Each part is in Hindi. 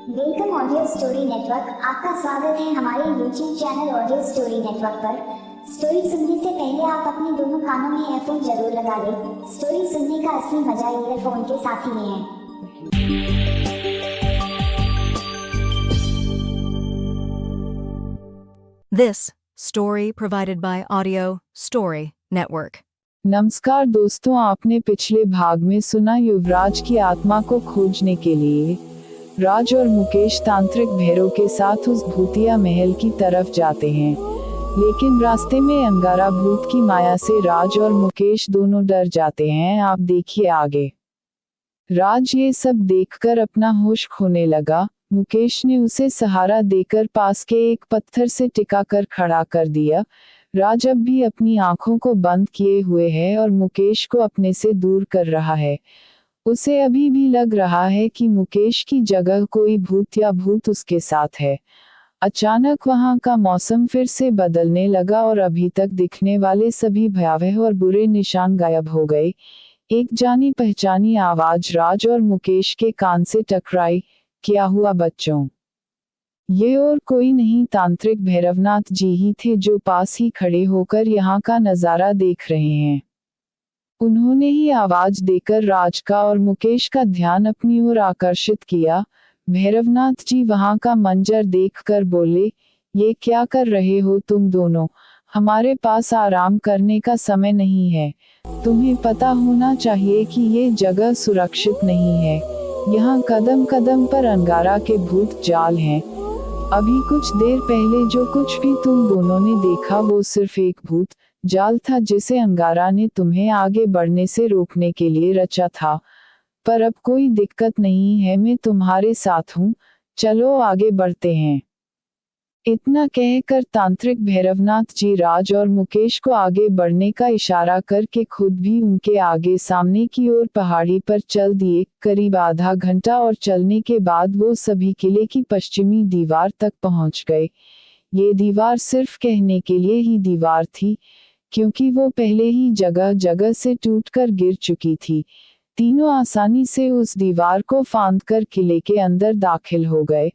Welcome audio story network. आपका स्वागत है हमारे YouTube channel audio story network पर। स्टोरी सुनने से पहले आप अपने दोनों कानों में ईयरफोन जरूर लगा लें। स्टोरी सुनने का असली मजा ईयरफोन के साथ ही में है। This story provided by Audio Story Network. नमस्कार दोस्तों, आपने पिछले भाग में सुना युवराज की आत्मा को खोजने के लिए राज और मुकेश तांत्रिक भैरव के साथ उस भूतिया महल की तरफ जाते हैं, लेकिन रास्ते में अंगारा भूत की माया से राज और मुकेश दोनों डर जाते हैं। आप देखिए आगे। राज ये सब देखकर अपना होश खोने लगा। मुकेश ने उसे सहारा देकर पास के एक पत्थर से टिका कर खड़ा कर दिया। राज अब भी अपनी आंखों को बंद किए हुए है और मुकेश को अपने से दूर कर रहा है। उसे अभी भी लग रहा है कि मुकेश की जगह कोई भूत या भूत उसके साथ है। अचानक वहां का मौसम फिर से बदलने लगा और अभी तक दिखने वाले सभी भयावह और बुरे निशान गायब हो गए। एक जानी पहचानी आवाज राज और मुकेश के कान से टकराई, क्या हुआ बच्चों? ये और कोई नहीं, तांत्रिक भैरवनाथ जी ही थे, जो पास ही खड़े होकर यहाँ का नजारा देख रहे हैं। उन्होंने ही आवाज देकर राज का और मुकेश का ध्यान अपनी ओर आकर्षित किया। भैरवनाथ जी वहां का मंजर देखकर बोले, ये क्या कर रहे हो तुम दोनों? हमारे पास आराम करने का समय नहीं है। तुम्हें पता होना चाहिए कि ये जगह सुरक्षित नहीं है। यहाँ कदम कदम पर अंगारा के भूत जाल हैं। अभी कुछ देर पहले जो कुछ भी तुम दोनों ने देखा वो सिर्फ एक भूत जाल था, जिसे अंगारा ने तुम्हें आगे बढ़ने से रोकने के लिए रचा था। पर अब कोई दिक्कत नहीं है, मैं तुम्हारे साथ हूँ, चलो आगे बढ़ते हैं। इतना कहकर तांत्रिक भैरवनाथ जी राज और मुकेश को आगे बढ़ने का इशारा करके खुद भी उनके आगे सामने की ओर पहाड़ी पर चल दिए। करीब आधा घंटा और चलने के बाद वो सभी किले की पश्चिमी दीवार तक पहुंच गए। ये दीवार सिर्फ कहने के लिए ही दीवार थी, क्योंकि वो पहले ही जगह जगह से टूटकर गिर चुकी थी। तीनों आसानी से उस दीवार को फांदकर किले के अंदर दाखिल हो गए।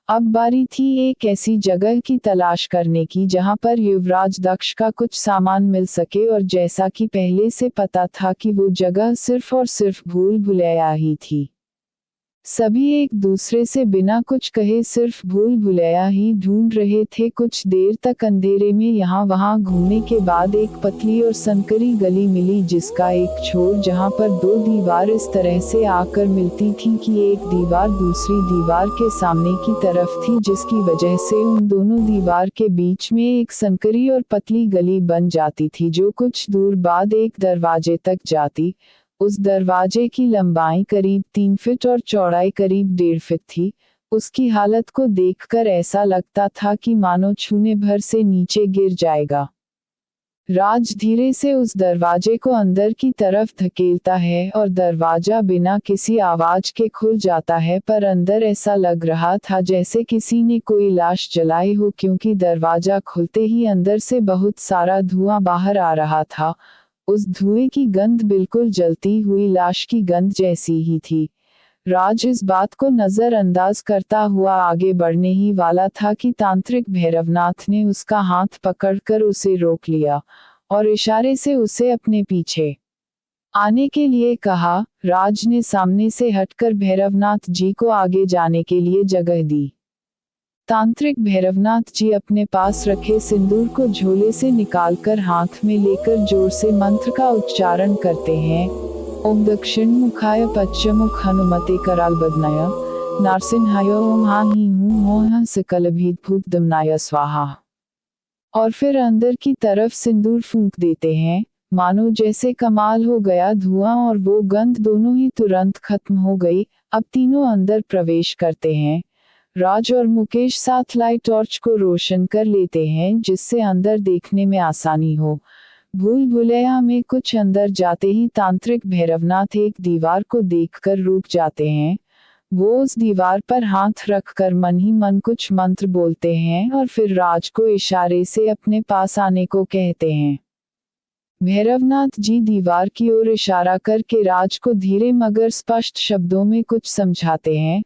अब बारी थी एक ऐसी जगह की तलाश करने की जहां पर युवराज दक्ष का कुछ सामान मिल सके, और जैसा कि पहले से पता था कि वो जगह सिर्फ और सिर्फ भूल भुलैया ही थी। सभी एक दूसरे से बिना कुछ कहे सिर्फ भूल भुलैया ही ढूंढ रहे थे। कुछ देर तक अंधेरे में यहाँ वहाँ घूमने के बाद एक पतली और संकरी गली मिली, जिसका एक छोर जहाँ पर दो दीवार इस तरह से आकर मिलती थी कि एक दीवार दूसरी दीवार के सामने की तरफ थी, जिसकी वजह से उन दोनों दीवार के बीच में एक संकरी और पतली गली बन जाती थी, जो कुछ दूर बाद एक दरवाजे तक जाती। उस दरवाजे की लंबाई करीब 3 फीट और चौड़ाई करीब 1.5 फीट थी। उसकी हालत को देखकर ऐसा लगता था कि मानो छूने भर से नीचे गिर जाएगा। राज धीरे से उस दरवाजे को अंदर की तरफ धकेलता है और दरवाजा बिना किसी आवाज के खुल जाता है, पर अंदर ऐसा लग रहा था जैसे किसी ने कोई लाश जलाई हो, क्योंकि दरवाजा खुलते ही अंदर से बहुत सारा धुआं बाहर आ रहा था। उस धुएं की गंध बिल्कुल जलती हुई लाश की गंध जैसी ही थी। राज इस बात को नजरअंदाज करता हुआ आगे बढ़ने ही वाला था कि तांत्रिक भैरवनाथ ने उसका हाथ पकड़कर उसे रोक लिया और इशारे से उसे अपने पीछे आने के लिए कहा। राज ने सामने से हटकर भैरवनाथ जी को आगे जाने के लिए जगह दी। तांत्रिक भैरवनाथ जी अपने पास रखे सिंदूर को झोले से निकालकर हाथ में लेकर जोर से मंत्र का उच्चारण करते हैं। ओम दक्षिण मुखाय पश्चिमुख हनुमते कराल बदनाय नारसिंहाय ओम हा ही हूं सकलभीत भूत दमनाय स्वाहा। और फिर अंदर की तरफ सिंदूर फूंक देते हैं। मानो जैसे कमाल हो गया, धुआं और वो गंध दोनों ही तुरंत खत्म हो गई। अब तीनों अंदर प्रवेश करते हैं। राज और मुकेश साथ लाइट टॉर्च को रोशन कर लेते हैं, जिससे अंदर देखने में आसानी हो। भूल भुलैया में कुछ अंदर जाते ही तांत्रिक भैरवनाथ एक दीवार को देखकर रुक जाते हैं। वो उस दीवार पर हाथ रखकर मन ही मन कुछ मंत्र बोलते हैं और फिर राज को इशारे से अपने पास आने को कहते हैं। भैरवनाथ जी दीवार की ओर इशारा करके राज को धीरे मगर स्पष्ट शब्दों में कुछ समझाते हैं।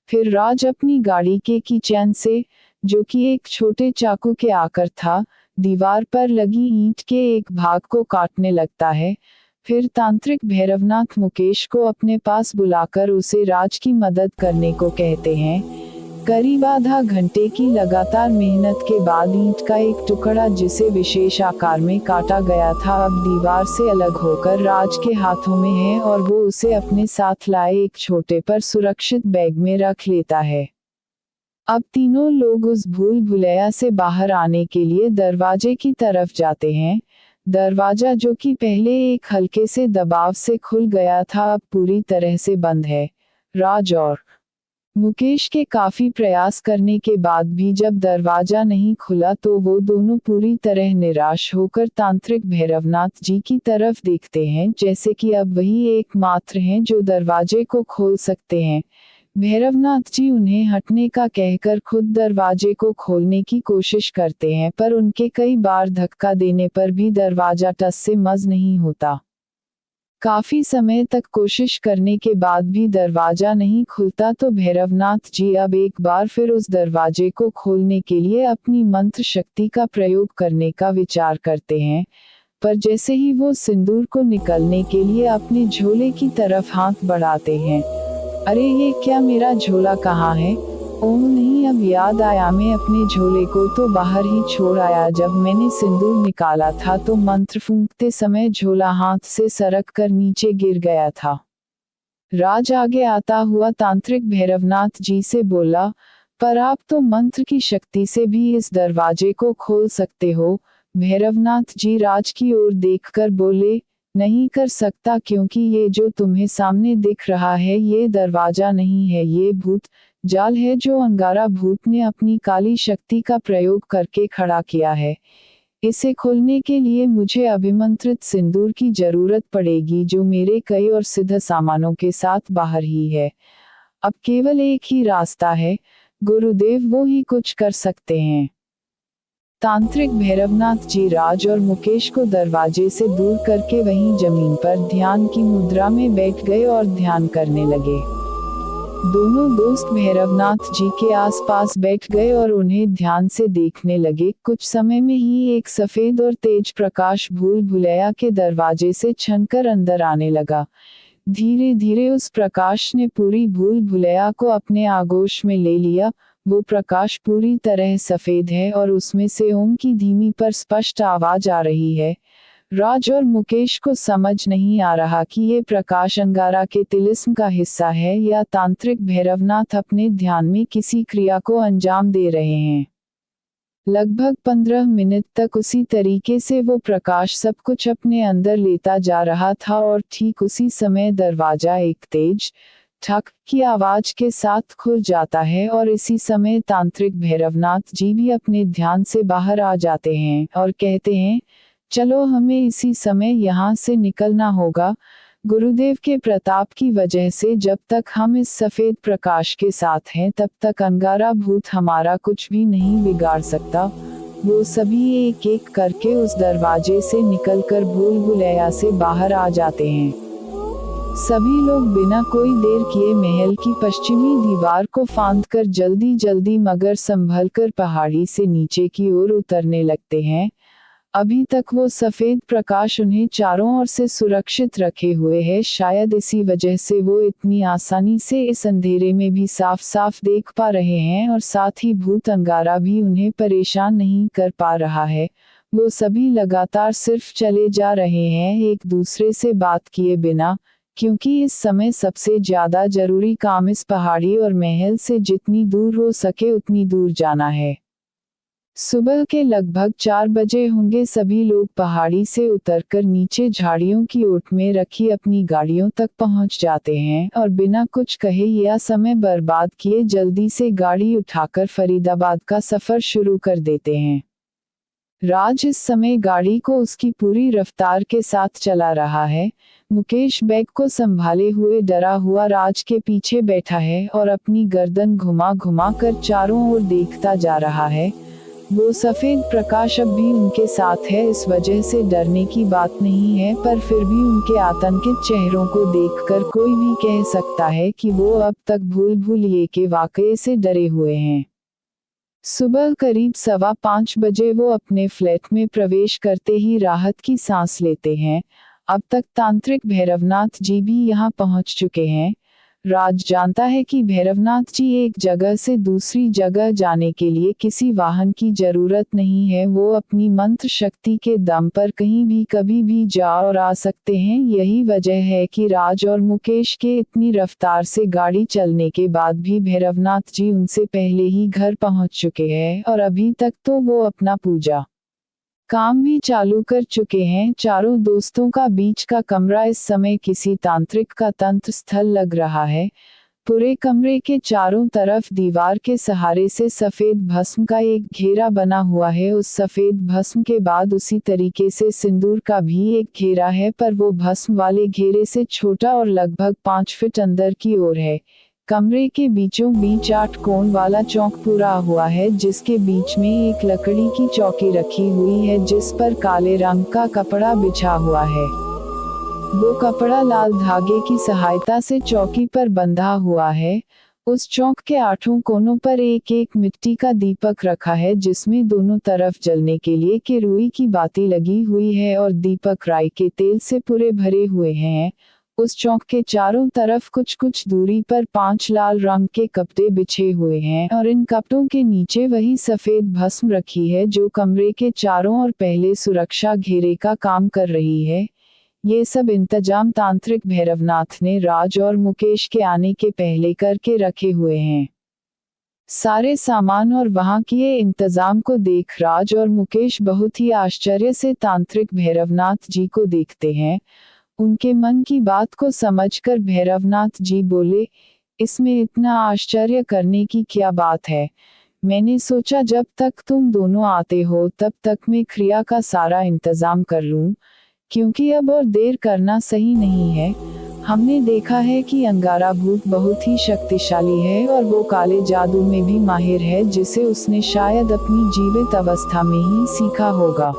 फिर राज अपनी गाड़ी के की चैन से, जो कि एक छोटे चाकू के आकर था, दीवार पर लगी ईंट के एक भाग को काटने लगता है। फिर तांत्रिक भैरवनाथ मुकेश को अपने पास बुलाकर उसे राज की मदद करने को कहते हैं। करीब आधा घंटे की लगातार मेहनत के बाद ईंट का एक टुकड़ा जिसे विशेष आकार में काटा गया था अब दीवार से अलग होकर राज के हाथों में है और वो उसे अपने साथ लाए एक छोटे पर सुरक्षित बैग में रख लेता है। अब तीनों लोग उस भूल भुलैया से बाहर आने के लिए दरवाजे की तरफ जाते हैं। दरवाजा, जो कि पहले एक हल्के से दबाव से खुल गया था, अब पूरी तरह से बंद है। राज और मुकेश के काफी प्रयास करने के बाद भी जब दरवाजा नहीं खुला तो वो दोनों पूरी तरह निराश होकर तांत्रिक भैरवनाथ जी की तरफ देखते हैं, जैसे कि अब वही एकमात्र हैं जो दरवाजे को खोल सकते हैं। भैरवनाथ जी उन्हें हटने का कहकर खुद दरवाजे को खोलने की कोशिश करते हैं, पर उनके कई बार धक्का देने पर भी दरवाजा टस से मस नहीं होता। काफी समय तक कोशिश करने के बाद भी दरवाजा नहीं खुलता तो भैरवनाथ जी अब एक बार फिर उस दरवाजे को खोलने के लिए अपनी मंत्र शक्ति का प्रयोग करने का विचार करते हैं, पर जैसे ही वो सिंदूर को निकलने के लिए अपने झोले की तरफ हाथ बढ़ाते हैं, अरे ये क्या, मेरा झोला कहाँ है? ओह नहीं, अब याद आया, मैं अपने झोले को तो बाहर ही छोड़ आया। जब मैंने सिंदूर निकाला था तो मंत्र फूंकते समय झोला हाथ से सरक कर नीचे गिर गया था। राज आगे आता हुआ तांत्रिक भैरवनाथ जी से बोला, पर आप तो मंत्र की शक्ति से भी इस दरवाजे को खोल सकते हो। भैरवनाथ जी राज की ओर देखकर बोले, नहीं कर सकता, क्योंकि ये जो तुम्हें सामने दिख रहा है ये दरवाजा नहीं है, ये भूत जाल है जो अंगारा भूत ने अपनी काली शक्ति का प्रयोग करके खड़ा किया है। इसे खोलने के लिए मुझे अभिमंत्रित सिंदूर की जरूरत पड़ेगी, जो मेरे कई और सिद्ध सामानों के साथ बाहर ही है। अब केवल एक ही रास्ता है, गुरुदेव वो ही कुछ कर सकते हैं। तांत्रिक भैरवनाथ जी राज और मुकेश को दरवाजे से दूर करके वहीं जमीन पर ध्यान की मुद्रा में बैठ गए और ध्यान करने लगे। दोनों दोस्त भैरवनाथ जी के आसपास बैठ गए और उन्हें ध्यान से देखने लगे। कुछ समय में ही एक सफेद और तेज प्रकाश भूल भुलैया के दरवाजे से छनकर अंदर आने लगा। धीरे धीरे उस प्रकाश ने पूरी भूल भुलैया को अपने आगोश में ले लिया। वो प्रकाश पूरी तरह सफेद है और उसमें से ओम की धीमी पर स्पष्ट आवाज आ रही है। राज और मुकेश को समझ नहीं आ रहा कि ये प्रकाश अंगारा के तिलिस्म का हिस्सा है या तांत्रिक भैरवनाथ अपने ध्यान में किसी क्रिया को अंजाम दे रहे हैं। लगभग 15 मिनट तक उसी तरीके से वो प्रकाश सब कुछ अपने अंदर लेता जा रहा था और ठीक उसी समय दरवाजा एक तेज ठक की आवाज के साथ खुल जाता है और इसी समय तांत्रिक भैरवनाथ जी भी अपने ध्यान से बाहर आ जाते हैं और कहते हैं, चलो हमें इसी समय यहाँ से निकलना होगा। गुरुदेव के प्रताप की वजह से जब तक हम इस सफेद प्रकाश के साथ हैं तब तक अंगारा भूत हमारा कुछ भी नहीं बिगाड़ सकता। वो सभी एक एक करके उस दरवाजे से निकलकर भूल भुलैया से बाहर आ जाते हैं। सभी लोग बिना कोई देर किए महल की पश्चिमी दीवार को फांदकर जल्दी जल्दी मगर संभलकर पहाड़ी से नीचे की ओर उतरने लगते हैं। अभी तक वो सफेद प्रकाश उन्हें चारों ओर से सुरक्षित रखे हुए है। शायद इसी वजह से वो इतनी आसानी से इस अंधेरे में भी साफ साफ देख पा रहे हैं और साथ ही भूत अंगारा भी उन्हें परेशान नहीं कर पा रहा है। वो सभी लगातार सिर्फ चले जा रहे हैं, एक दूसरे से बात किए बिना, क्योंकि इस समय सबसे ज्यादा जरूरी काम इस पहाड़ी और महल से जितनी दूर हो सके उतनी दूर जाना है। सुबह के लगभग 4 बजे होंगे। सभी लोग पहाड़ी से उतरकर नीचे झाड़ियों की ओट में रखी अपनी गाड़ियों तक पहुंच जाते हैं और बिना कुछ कहे या समय बर्बाद किए जल्दी से गाड़ी उठाकर फरीदाबाद का सफर शुरू कर देते हैं। राज इस समय गाड़ी को उसकी पूरी रफ्तार के साथ चला रहा है। मुकेश बैग को संभाले हुए डरा हुआ राज के पीछे बैठा है और अपनी गर्दन घुमा घुमा कर चारों ओर देखता जा रहा है। वो सफेद प्रकाश अब भी उनके साथ है, इस वजह से डरने की बात नहीं है, पर फिर भी उनके आतंकित चेहरों को देखकर कोई भी कह सकता है कि वो अब तक भूल के वाकये से डरे हुए हैं। सुबह करीब 5:15 बजे वो अपने फ्लैट में प्रवेश करते ही राहत की सांस लेते हैं। अब तक तांत्रिक भैरवनाथ जी भी यहाँ पहुँच चुके हैं। राज जानता है कि भैरवनाथ जी एक जगह से दूसरी जगह जाने के लिए किसी वाहन की जरूरत नहीं है, वो अपनी मंत्र शक्ति के दम पर कहीं भी कभी भी जा और आ सकते हैं। यही वजह है कि राज और मुकेश के इतनी रफ्तार से गाड़ी चलने के बाद भी भैरवनाथ जी उनसे पहले ही घर पहुंच चुके हैं और अभी तक तो वो अपना पूजा काम भी चालू कर चुके हैं। चारों दोस्तों का बीच का कमरा इस समय किसी तांत्रिक का तंत्र स्थल लग रहा है। पूरे कमरे के चारों तरफ दीवार के सहारे से सफेद भस्म का एक घेरा बना हुआ है। उस सफेद भस्म के बाद उसी तरीके से सिंदूर का भी एक घेरा है, पर वो भस्म वाले घेरे से छोटा और लगभग 5 फीट अंदर की ओर है। कमरे के बीचों बीच 8 कोण वाला चौक पूरा हुआ है, जिसके बीच में एक लकड़ी की चौकी रखी हुई है जिस पर काले रंग का कपड़ा बिछा हुआ है। वो कपड़ा लाल धागे की सहायता से चौकी पर बंधा हुआ है। उस चौक के 8 कोनों पर एक एक मिट्टी का दीपक रखा है, जिसमें दोनों तरफ जलने के लिए के रुई की बाती लगी हुई है और दीपक राई के तेल से पूरे भरे हुए हैं। उस चौक के चारों तरफ कुछ कुछ दूरी पर 5 लाल रंग के कपड़े बिछे हुए हैं और इन कपड़ों के नीचे वही सफेद भस्म रखी है जो कमरे के चारों और पहले सुरक्षा घेरे का काम कर रही है। ये सब इंतजाम तांत्रिक भैरवनाथ ने राज और मुकेश के आने के पहले करके रखे हुए हैं। सारे सामान और वहां किए इंतजाम को देख राज और मुकेश बहुत ही आश्चर्य से तांत्रिक भैरवनाथ जी को देखते हैं। उनके मन की बात को समझकर भैरवनाथ जी बोले, इसमें इतना आश्चर्य करने की क्या बात है। मैंने सोचा जब तक तुम दोनों आते हो तब तक मैं क्रिया का सारा इंतजाम कर लूं, क्योंकि अब और देर करना सही नहीं है। हमने देखा है कि अंगारा भूत बहुत ही शक्तिशाली है और वो काले जादू में भी माहिर है, जिसे उसने शायद अपनी जीवित अवस्था में ही सीखा होगा।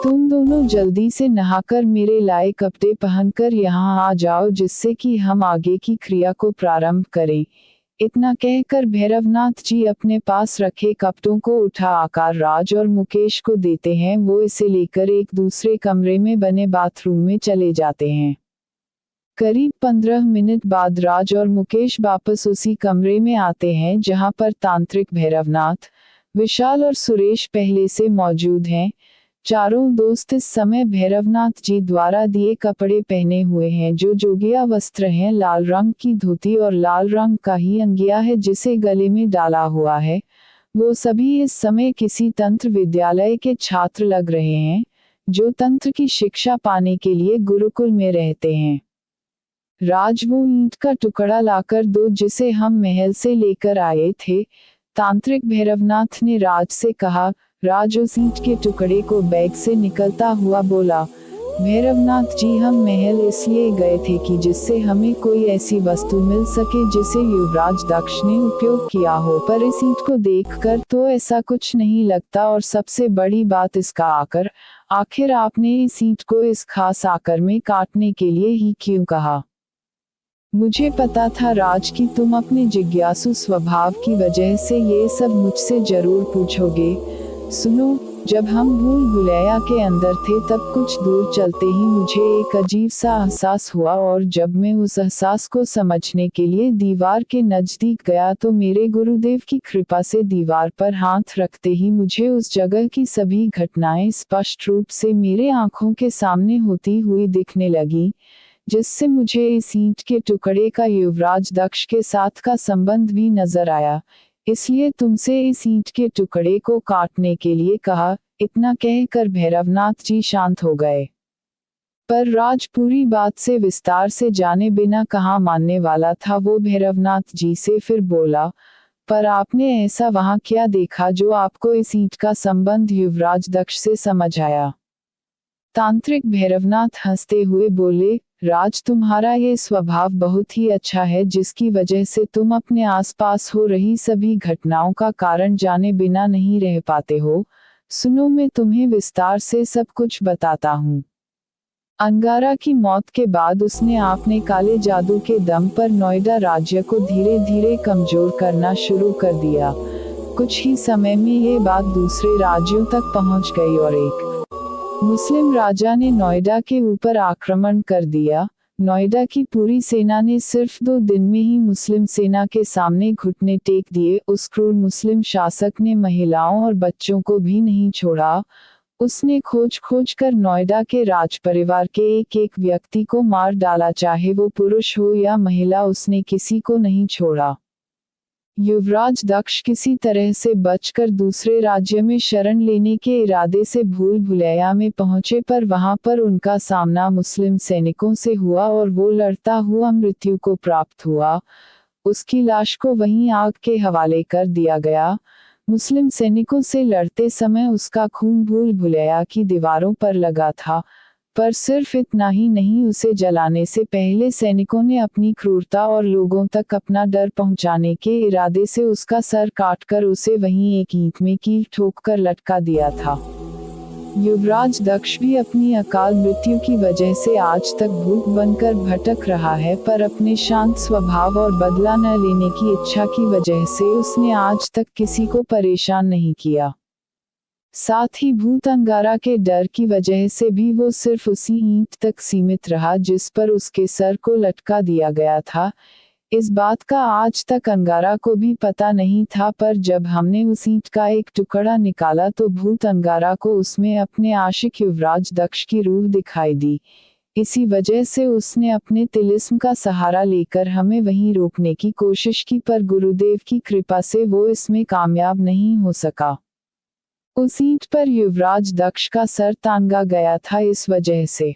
तुम दोनों जल्दी से नहाकर मेरे लाए कपड़े पहनकर यहाँ आ जाओ, जिससे कि हम आगे की क्रिया को प्रारंभ करें। इतना कहकर भैरवनाथ जी अपने पास रखे कपड़ों को उठा आकर राज और मुकेश को देते हैं। वो इसे लेकर एक दूसरे कमरे में बने बाथरूम में चले जाते हैं। करीब 15 मिनट बाद राज और मुकेश वापस उसी कमरे में आते हैं जहां पर तांत्रिक भैरवनाथ, विशाल और सुरेश पहले से मौजूद हैं। चारों दोस्त इस समय भैरवनाथ जी द्वारा दिए कपड़े पहने हुए हैं, जो जोगिया वस्त्र हैं। लाल रंग की धोती और लाल रंग का ही अंगिया है जिसे गले में डाला हुआ है। वो सभी इस समय किसी तंत्र विद्यालय के छात्र लग रहे हैं, जो तंत्र की शिक्षा पाने के लिए गुरुकुल में रहते हैं। राज वो ईंट का टुकड़ा लाकर दो जिसे हम महल से लेकर आए थे। तांत्रिक भैरवनाथ ने राज से कहा। राज उस ईंट के टुकड़े को बैग से निकलता हुआ बोला, भैरवनाथ जी, हम महल इसलिए गए थे कि जिससे हमें कोई ऐसी वस्तु मिल सके जिसे युवराज दक्ष ने उपयोग किया हो, पर इस ईंट को देखकर तो ऐसा कुछ नहीं लगता। और सबसे बड़ी बात इसका आखिर आपने इस ईंट को इस खास आकार में काटने के लिए ही क्यों कहा। मुझे पता था राज कि तुम अपने जिज्ञासु स्वभाव की वजह से ये सब मुझसे जरूर पूछोगे। सुनो, जब हम भूल भुलैया के अंदर थे तब कुछ दूर चलते ही मुझे एक अजीब सा एहसास हुआ, और जब मैं उस एहसास को समझने के लिए दीवार के नजदीक गया तो मेरे गुरुदेव की कृपा से दीवार पर हाथ रखते ही मुझे उस जगह की सभी घटनाएं स्पष्ट रूप से मेरे आंखों के सामने होती हुई दिखने लगी, जिससे मुझे इस ईंट के टुकड़े का युवराज दक्ष के साथ का संबंध भी नजर आया। इसलिए तुमसे इस ईंट के टुकड़े को काटने के लिए कहा। इतना कहकर भैरवनाथ जी शांत हो गए। पर राज पूरी बात से विस्तार से जाने बिना कहाँ मानने वाला था। वो भैरवनाथ जी से फिर बोला, पर आपने ऐसा वहां क्या देखा जो आपको इस ईंट का संबंध युवराज दक्ष से समझ आया। तांत्रिक भैरवनाथ हंसते हुए बोले, राज, तुम्हारा ये स्वभाव बहुत ही अच्छा है जिसकी वजह से तुम अपने आसपास हो रही सभी घटनाओं का कारण जाने बिना नहीं रह पाते हो। सुनो, मैं तुम्हें विस्तार से सब कुछ बताता हूँ। अंगारा की मौत के बाद उसने अपने काले जादू के दम पर नोएडा राज्य को धीरे धीरे कमजोर करना शुरू कर दिया। कुछ ही समय में ये बात दूसरे राज्यों तक पहुंच गई और एक मुस्लिम राजा ने नोएडा के ऊपर आक्रमण कर दिया। नोएडा की पूरी सेना ने सिर्फ 2 दिन में ही मुस्लिम सेना के सामने घुटने टेक दिए। उस क्रूर मुस्लिम शासक ने महिलाओं और बच्चों को भी नहीं छोड़ा। उसने खोज खोज कर नोएडा के राज परिवार के एक एक व्यक्ति को मार डाला, चाहे वो पुरुष हो या महिला, उसने किसी को नहीं छोड़ा। युवराज दक्ष किसी तरह से बचकर दूसरे राज्य में शरण लेने के इरादे से भूल भुलैया में पहुंचे, पर वहां पर उनका सामना मुस्लिम सैनिकों से हुआ और वो लड़ता हुआ मृत्यु को प्राप्त हुआ। उसकी लाश को वहीं आग के हवाले कर दिया गया। मुस्लिम सैनिकों से लड़ते समय उसका खून भूल भुलैया की दीवारों पर लगा था। पर सिर्फ इतना ही नहीं, उसे जलाने से पहले सैनिकों ने अपनी क्रूरता और लोगों तक अपना डर पहुंचाने के इरादे से उसका सर काटकर उसे वहीं एक ईंट में कील ठोककर लटका दिया था। युवराज दक्ष भी अपनी अकाल मृत्यु की वजह से आज तक भूत बनकर भटक रहा है, पर अपने शांत स्वभाव और बदला न लेने की इच्छा की वजह से उसने आज तक किसी को परेशान नहीं किया। साथ ही भूत अंगारा के डर की वजह से भी वो सिर्फ उसी ईंट तक सीमित रहा जिस पर उसके सर को लटका दिया गया था। इस बात का आज तक अंगारा को भी पता नहीं था, पर जब हमने उस ईंट का एक टुकड़ा निकाला तो भूत अंगारा को उसमें अपने आशिक युवराज दक्ष की रूह दिखाई दी। इसी वजह से उसने अपने तिलिस्म का सहारा लेकर हमें वहीं रोकने की कोशिश की, पर गुरुदेव की कृपा से वो इसमें कामयाब नहीं हो सका। उस ईंट पर युवराज दक्ष का सर टांगा गया था। इस वजह से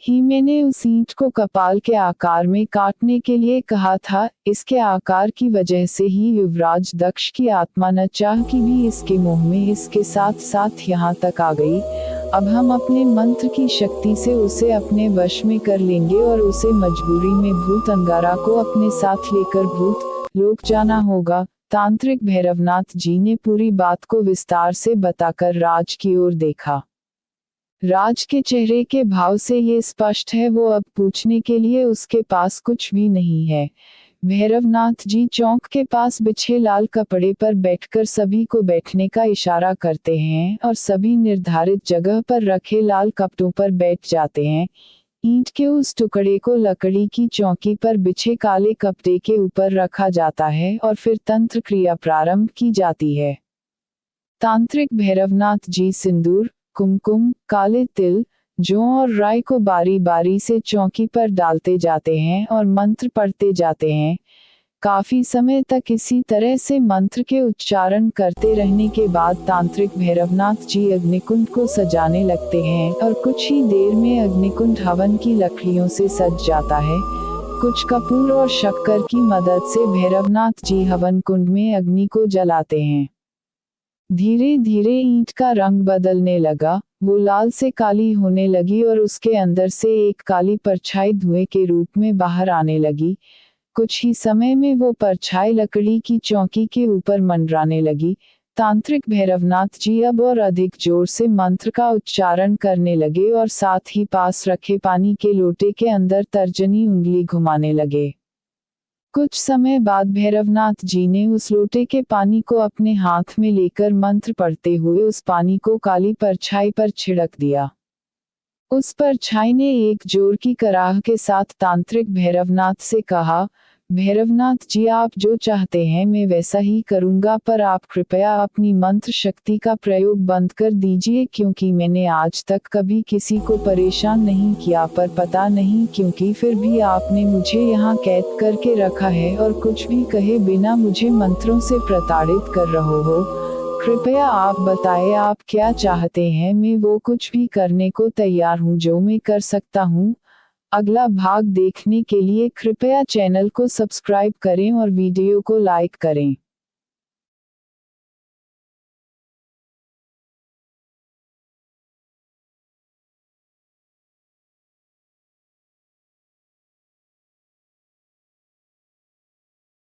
ही मैंने उस ईंट को कपाल के आकार में काटने के लिए कहा था। इसके आकार की वजह से ही युवराज दक्ष की आत्मा न चाह कि भी इसके मुंह में इसके साथ साथ यहाँ तक आ गई। अब हम अपने मंत्र की शक्ति से उसे अपने वश में कर लेंगे और उसे मजबूरी में भूत अंगारा को अपने साथ लेकर भूत लोक जाना होगा। तांत्रिक भैरवनाथ जी ने पूरी बात को विस्तार से बताकर राज की ओर देखा। राज के चेहरे के भाव से ये स्पष्ट है वो अब पूछने के लिए उसके पास कुछ भी नहीं है। भैरवनाथ जी चौक के पास बिछे लाल कपड़े पर बैठकर सभी को बैठने का इशारा करते हैं और सभी निर्धारित जगह पर रखे लाल कपड़ों पर बैठ जाते हैं। ईंट के उस टुकड़े को लकड़ी की चौकी पर बिछे काले कपड़े के ऊपर रखा जाता है और फिर तंत्र क्रिया प्रारंभ की जाती है। तांत्रिक भैरवनाथ जी सिंदूर, कुमकुम, काले तिल, जौ और राई को बारी बारी से चौकी पर डालते जाते हैं और मंत्र पढ़ते जाते हैं। काफी समय तक इसी तरह से मंत्र के उच्चारण करते रहने के बाद तांत्रिक भैरवनाथ जी अग्निकुंड को सजाने लगते हैं और कुछ ही देर में अग्निकुंड हवन की लकड़ियों से सज जाता है। कुछ कपूर और शक्कर की मदद से भैरवनाथ जी हवन कुंड में अग्नि को जलाते हैं। धीरे धीरे ईंट का रंग बदलने लगा, वो लाल से काली होने लगी और उसके अंदर से एक काली परछाई धुएं के रूप में बाहर आने लगी। कुछ ही समय में वो परछाई लकड़ी की चौकी के ऊपर मंडराने लगी। तांत्रिक भैरवनाथ जी अब और अधिक जोर से मंत्र का उच्चारण करने लगे और साथ ही पास रखे पानी के लोटे के अंदर तर्जनी उंगली घुमाने लगे। कुछ समय बाद भैरवनाथ जी ने उस लोटे के पानी को अपने हाथ में लेकर मंत्र पढ़ते हुए उस पानी को काली परछाई पर छिड़क दिया। उस परछाई ने एक जोर की कराह के साथ तांत्रिक भैरवनाथ से कहा, भैरवनाथ जी आप जो चाहते हैं मैं वैसा ही करूंगा, पर आप कृपया अपनी मंत्र शक्ति का प्रयोग बंद कर दीजिए, क्योंकि मैंने आज तक कभी किसी को परेशान नहीं किया, पर पता नहीं क्योंकि फिर भी आपने मुझे यहाँ कैद करके रखा है और कुछ भी कहे बिना मुझे मंत्रों से प्रताड़ित कर रहे हो। कृपया आप बताएं आप क्या चाहते हैं, मैं वो कुछ भी करने को तैयार हूँ जो मैं कर सकता हूँ। अगला भाग देखने के लिए कृपया चैनल को सब्सक्राइब करें और वीडियो को लाइक करें।